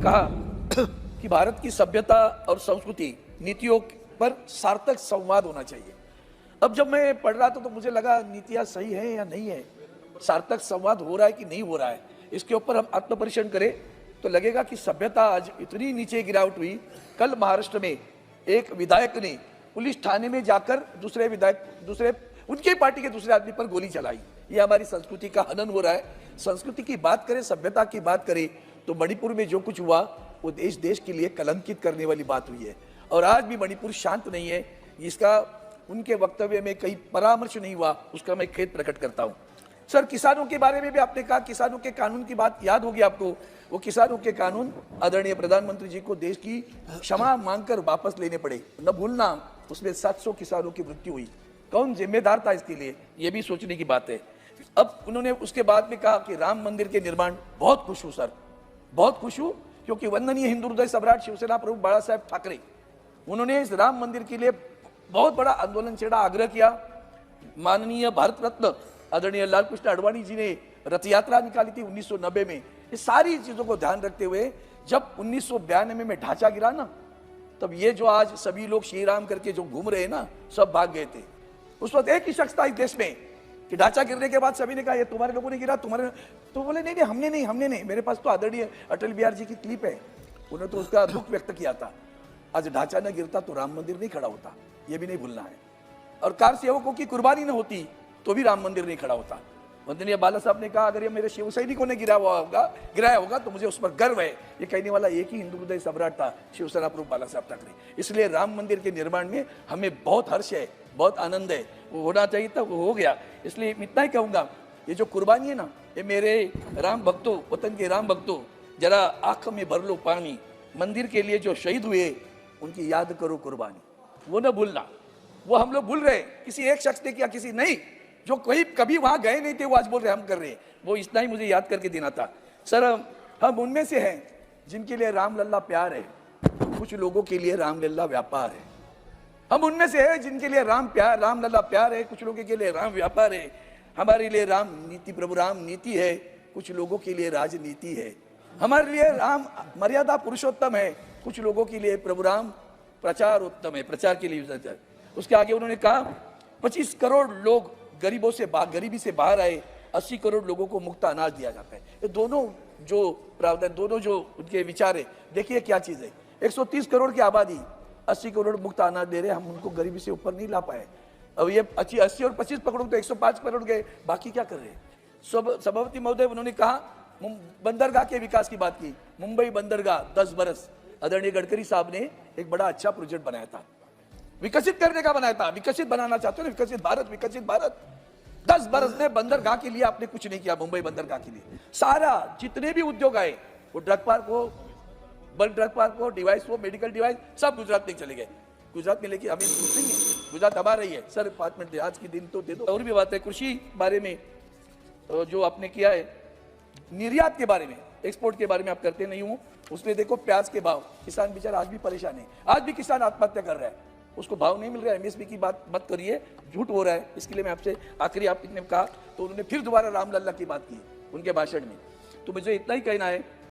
कहा कि भारत की सभ्यता और संस्कृति नीतियों पर सार्थक संवाद होना चाहिए। अब जब मैं पढ़ रहा था तो मुझे लगा नीतियां सही है या नहीं है, सार्थक संवाद हो रहा है कि नहीं हो रहा है, इसके ऊपर हम आत्मपरीक्षण करें तो लगेगा कि सभ्यता आज इतनी नीचे गिरावट हुई। कल महाराष्ट्र में एक विधायक ने पुलिस थाने में जाकर दूसरे उनके पार्टी के दूसरे आदमी पर गोली चलाई। ये हमारी संस्कृति का हनन हो रहा है। संस्कृति की बात करें, सभ्यता की बात करें तो मणिपुर में जो कुछ हुआ वो देश के लिए कलंकित करने वाली बात हुई है। और आज भी मणिपुर शांत नहीं है, इसका उनके वक्तव्य में कहीं परामर्श नहीं हुआ, उसका मैं खेद प्रकट करता हूं। सर, किसानों के बारे में भी आपने कहा, किसानों के कानून की बात याद होगी आपको। वो किसानों के कानून आदरणीय प्रधानमंत्री जी को देश की क्षमा मांगकर वापस लेने पड़े। न भूलना, उसमें 700 किसानों की मृत्यु हुई। कौन जिम्मेदार था इसके लिए, ये भी सोचने की बात है। अब उन्होंने उसके बाद में कहा कि राम मंदिर के निर्माण, बहुत खुश हूं सर, बहुत खुश हूं, क्योंकि वंदनीय हिंदू हृदय सम्राट शिवसेना प्रमुख बाला साहेब ठाकरे, उन्होंने इस राम मंदिर के लिए बहुत बड़ा आंदोलन छेड़ा, आग्रह किया। माननीय भारत रत्न आदरणीय लाल कृष्ण आडवाणी जी ने रथ यात्रा निकाली थी 1990 में। ये सारी चीजों को ध्यान रखते हुए जब 1992 में ढांचा गिरा ना, तब ये जो आज सभी लोग श्री राम करके जो घूम रहे हैं ना, सब भाग गए थे। उस वक्त एक ही शख्स था इस देश में कि ढांचा गिरने के बाद सभी ने कहा ये तुम्हारे लोगों ने गिरा, तुम्हारे, तो बोले नहीं नहीं हमने नहीं। मेरे पास तो आदरणीय अटल बिहारी जी की क्लिप है, उन्होंने तो उसका दुख व्यक्त किया था। आज ढांचा न गिरता तो राम मंदिर नहीं खड़ा होता, ये भी नहीं भूलना है। और कार सेवकों की कुर्बानी न होती तो भी राम मंदिर नहीं खड़ा होता। वंदनीय बाला साहब ने कहा अगर ये मेरे शिव सैनिकों ने गिराया होगा तो मुझे उस पर गर्व है। ये कहने वाला एक ही हिंदू हृदय सम्राट था, शिवसेना प्रमुख बाला साहब ठाकरे। इसलिए राम मंदिर के निर्माण में हमें बहुत हर्ष है, बहुत आनंद है। वो होना चाहिए था, वो हो गया। इसलिए इतना ही कहूंगा, ये जो कुर्बानी है ना, ये मेरे राम भक्तों, वतन के राम भक्तों, जरा आंख में भर लो पानी। मंदिर के लिए जो शहीद हुए उनकी याद करो कुर्बानी, वो न भूलना। वो हम लोग भूल रहे, किसी एक शख्स ने किया, किसी नहीं, जो कोई कभी वहां गए नहीं थे वो आज बोल रहे हम कर रहे हैं। वो इतना ही मुझे याद करके देना था। सर, हम उनमें से हैं जिनके लिए राम लल्ला प्यार है, कुछ लोगों के लिए राम लल्ला व्यापार है। हम उनमें से हैं जिनके लिए राम लल्ला प्यार है, कुछ लोगों के लिए राम व्यापार है। हमारे लिए राम नीति, प्रभु राम नीति है, कुछ लोगों के लिए राजनीति है। हमारे लिए राम मर्यादा पुरुषोत्तम है, कुछ लोगों के लिए प्रभु राम प्रचार उत्तम है, प्रचार के लिए। उसके आगे उन्होंने कहा 25 करोड़ लोग गरीबी से बाहर आए, 80 करोड़ लोगों को मुफ्त अनाज दिया जाता है। ये दोनों जो प्रावधान, दोनों जो उनके विचार है, देखिए क्या चीज है। 130 करोड़ की आबादी, 80 करोड़ मुफ्त अनाज दे रहे, हम उनको गरीबी से ऊपर नहीं ला पाए। अब ये 80 और 25 पकड़ो तो 105 करोड़ गए, बाकी क्या कर रहे हैं। सभापति महोदय, उन्होंने कहा बंदरगाह के विकास की बात की। मुंबई बंदरगाह 10 बरस, आदरणीय गडकरी साहब ने एक बड़ा अच्छा प्रोजेक्ट बनाया था, विकसित करने का बनाया था। विकसित बनाना चाहते हो ना, विकसित भारत। 10 बरस में बंदरगाह के लिए आपने कुछ नहीं किया। मुंबई बंदरगाह के लिए सारा जितने भी उद्योग आए, वो ड्रग पार्क हो, डिवाइस हो, मेडिकल डिवाइस, सब गुजरात में चले गए। गुजरात में लेके हमें कुछ नहीं है, गुजरात हमारा ही है। सर, 5 मिनट आज की दिन तो दे दो। और भी बात है कृषि बारे में, जो आपने किया है, निर्यात के बारे में, एक्सपोर्ट के बारे में आप करते नहीं हो। उसमें देखो प्याज के भाव, किसान बेचारा आज भी परेशान है। आज भी किसान आत्महत्या कर रहा है, उसको भाव नहीं मिल रहा है। एमएसपी की बात मत करिए, झूठ हो रहा है। इसके लिए मैं आपसे आखिरी, आपने कहा तो उन्होंने फिर दोबारा राम लल्ला की बात की उनके भाषण में। तो मुझे इतना ही कहना है